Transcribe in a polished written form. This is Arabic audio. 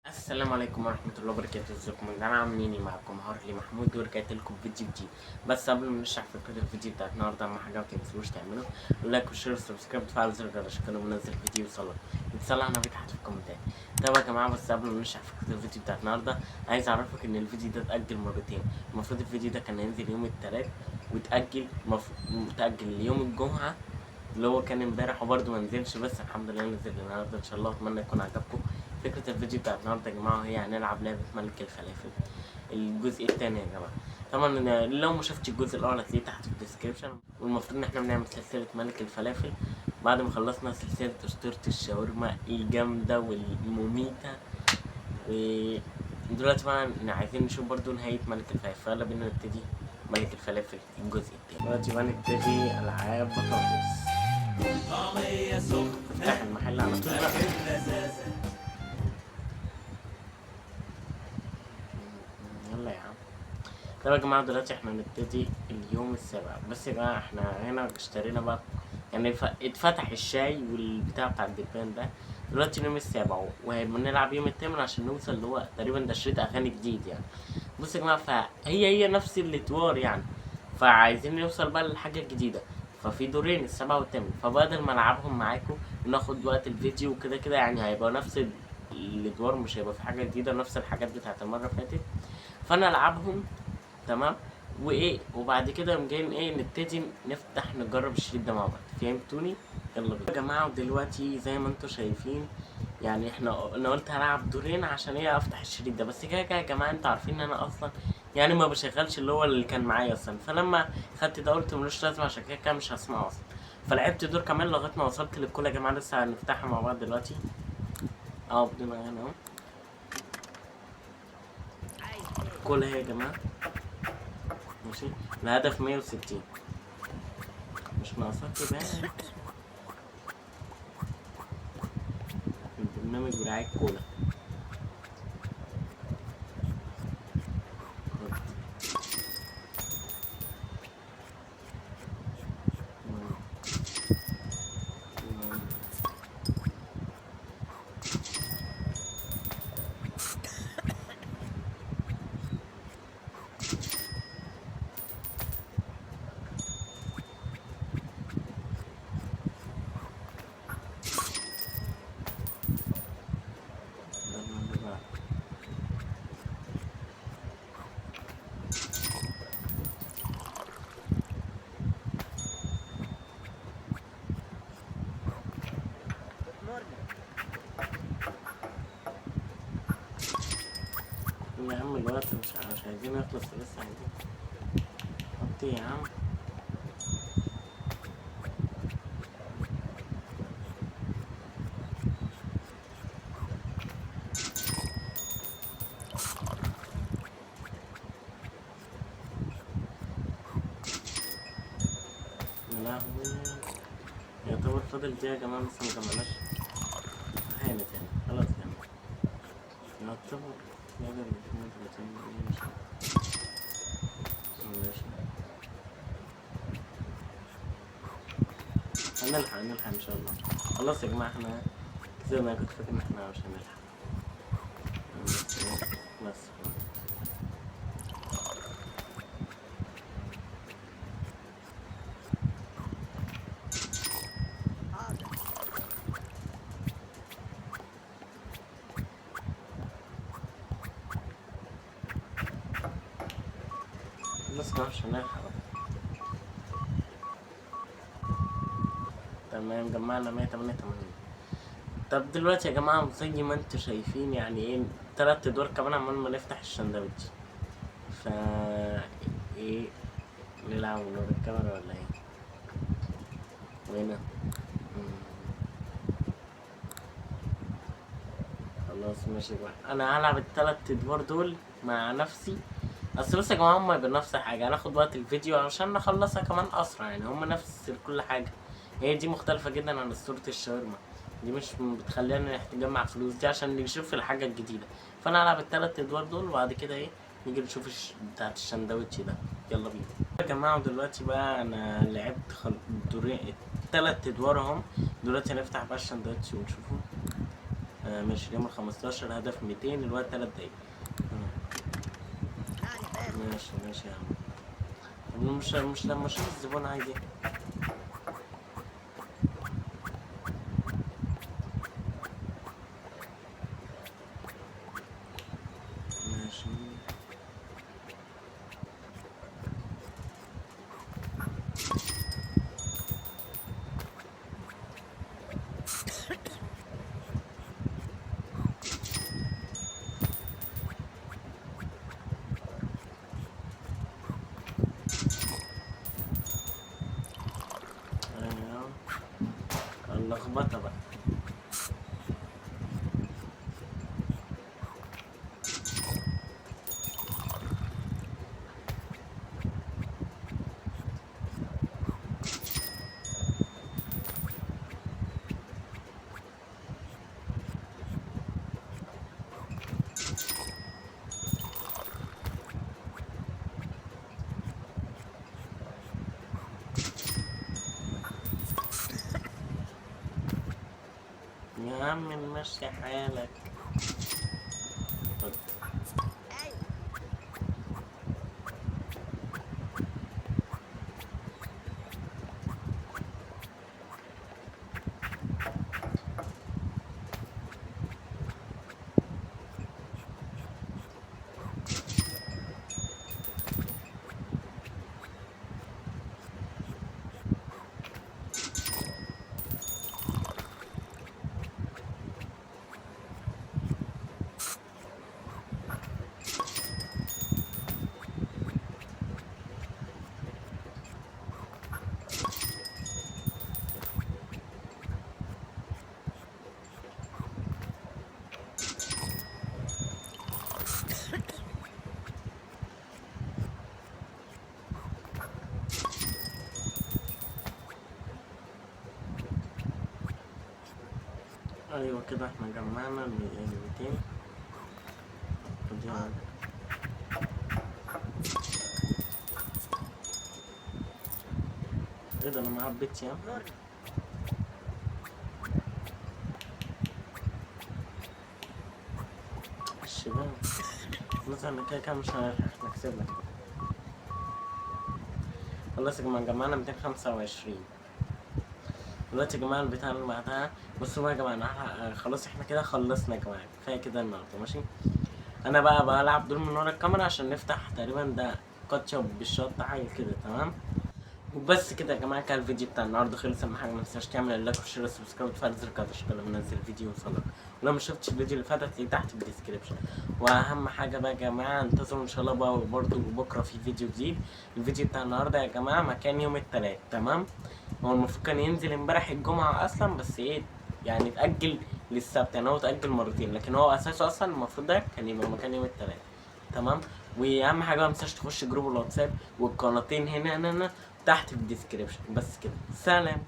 السلام عليكم ورحمة الله وبركاته. ازيكم يا جماعة؟ عاملين ايه؟ معاكم هارلي محمود ورجعت لكم فيديو جديد. بس قبل ما نشرح فكرة الفيديو بتاعت النهاردة أهم حاجة متنسوش تعملوا لايك وشير وسبسكرايب وتفعلوا زر الجرس عشان كل ما انزل فيديو يوصلك على تحت في الكومنتات. طيب يا جماعة، بس قبل ما نشرح فكرة الفيديو بتاعت النهاردة عايز أعرفك إن الفيديو ده اتأجل مرتين. المفروض الفيديو ده كان هينزل يوم التلات واتأجل متأجل ليوم الجمعة اللي هو كان امبارح، وبرده منزلش، بس الحمد لله نزل النهارده ان شاء الله. اتمنى يكون عجبكم. فكرة الفيديو بتاعت النهارده يا جماعة هي هنلعب لعبة ملك الفلافل الجزء التاني يا جماعة. طبعا لو ما شفتش الجزء الاول هتلاقيه تحت في الديسكريبشن. والمفروض ان احنا بنعمل سلسلة ملك الفلافل بعد ما خلصنا سلسلة اسطورة الشاورما الجامدة والمميتة. ودلوقتي بقى عايزين نشوف برضو نهاية ملك الفلافل، يلا بينا نبتدي ملك الفلافل الجزء التاني. دلوقتي بقى نبتدي العاب بطاطس. افتح المحل على طول بقى. يلا يا عم. طب يا جماعة دلوقتي احنا هنبتدي اليوم السابع. بس يا جماعة احنا هنا اشترينا بقى، يعني اتفتح الشاي والبتاع بتاع الدبان ده. دلوقتي اليوم السابع وهنلعب يوم الثامن عشان نوصل اللي هو تقريبا ده شريط اغاني جديد يعني. بص يا جماعة، فهي نفس الادوار يعني، فعايزين نوصل بقى للحاجة الجديدة. ففي دورين، السابع والثامن، فبدل ما العبهم معاكم وناخد وقت الفيديو وكده كده يعني هيبقى نفس الادوار، مش هيبقى في حاجة جديدة، نفس الحاجات بتاعت المرة اللي فاتت. فانا العبهم تمام وايه، وبعد كده يوم جايين ايه نبتدي نفتح نجرب الشريط ده مع بعض. فهمتوني؟ يلا بينا يا جماعه. ودلوقتي زي ما انتم شايفين يعني انا قلت هلعب دورين عشان ايه افتح الشريط ده. بس كده كده يا جماعه انتوا عارفين ان انا اصلا يعني ما بشغلش اللي هو اللي كان معايا اصلا، فلما خدت ده قلت ملوش لازمه، عشان كده كده مش هسمعه اصلا. فلعبت دور كمان لغايه ما وصلت للكولا يا جماعه، لسه هنفتحها مع بعض دلوقتي. بدون اغاني اهو. كولا اهي يا جماعه. ماشي. الهدف 160، مش ناقصك بقى. البرنامج برعاية كولا. يا عم الوقت مش عايزين يخلص لسه عايزين. حط يا عم. يا لهوي، يعتبر فاضل دقيقة يا جماعة لسه مكملناش. هانت يعني خلاص يعني يعتبر نقدر 32. ماشي. هنلحق ان شاء الله. خلاص يا جماعة احنا زي ما كنت فاكر ان احنا مش هنلحق. بس مش هنلحق. تمام، جمعنا 188. طب دلوقتي يا جماعة زي ما انتوا شايفين يعني ايه 3 ادوار كمان عمال ما نفتح الشندوتش. فا ايه، نلعب ونور الكاميرا ولا ايه؟ وهنا خلاص ماشي بقى. انا هلعب ال3 ادوار دول مع نفسي. اصل بص يا جماعة هما يبقوا نفس الحاجة، هناخد وقت الفيديو عشان نخلصها كمان اسرع، يعني هما نفس كل حاجة. هي دي مختلفة جدا عن اسطورة الشاورما، دي مش بتخلينا نجمع فلوس، دي عشان نشوف الحاجة الجديدة. فانا هلعب ال3 ادوار دول وبعد كده ايه نيجي نشوف بتاعت الشندوتش ده. يلا بينا يا جماعة. دلوقتي بقى انا لعبت دورين، ال3 ادوار اهم. دلوقتي هنفتح بقى الشندوتش ونشوفه. ماشي اليوم ال15 هدف 200 الوقت 3 دقايق. ماشي ماشي يا عم. مش لما اشوف الزبون عادي. ماشي ايوه اللخبطة بقى. يا عم نمشي حالك. ايوه كده احنا جمعنا 200. ايه ده انا ما عبيتش يا عم. الشباب مثلا كده مش هنحسب لك. خلاص يا جماعة جمعنا 225. دلوقتي يا جماعة البتاع اللي بعدها بصوا بقى يا جماعة خلاص احنا كده خلصنا يا جماعة كفاية كده النهاردة ماشي. انا بقى بلعب دول من ورا الكاميرا عشان نفتح تقريبا ده كاتشب بالشطة حاجة كده تمام. وبس كده يا جماعه كان الفيديو بتاع النهارده خلص. اهم حاجه ما تنساش تعمل لايك وشير وسبسكرايب وتفعل زر الجرس عشان لما انزل فيديو يوصلك. ولو ما شفتش الفيديو اللي فات هتلاقيه تحت في الديسكربشن. واهم حاجه بقى يا جماعه انتظروا ان شاء الله بقى برضه بكره في فيديو جديد. الفيديو بتاع النهارده يا جماعه مكان يوم الثلاث تمام. هو المفروض كان ينزل امبارح الجمعه اصلا بس ايه يعني اتاجل للسبت. يعني هو اتاجل مرتين لكن هو اساسه اصلا المفروض ده كان يبقى مكان يوم الثلاث تمام. واهم حاجه ما تنساش تخش جروب الواتساب والقناتين هنا تحت في الديسكريبشن. بس كده سلام.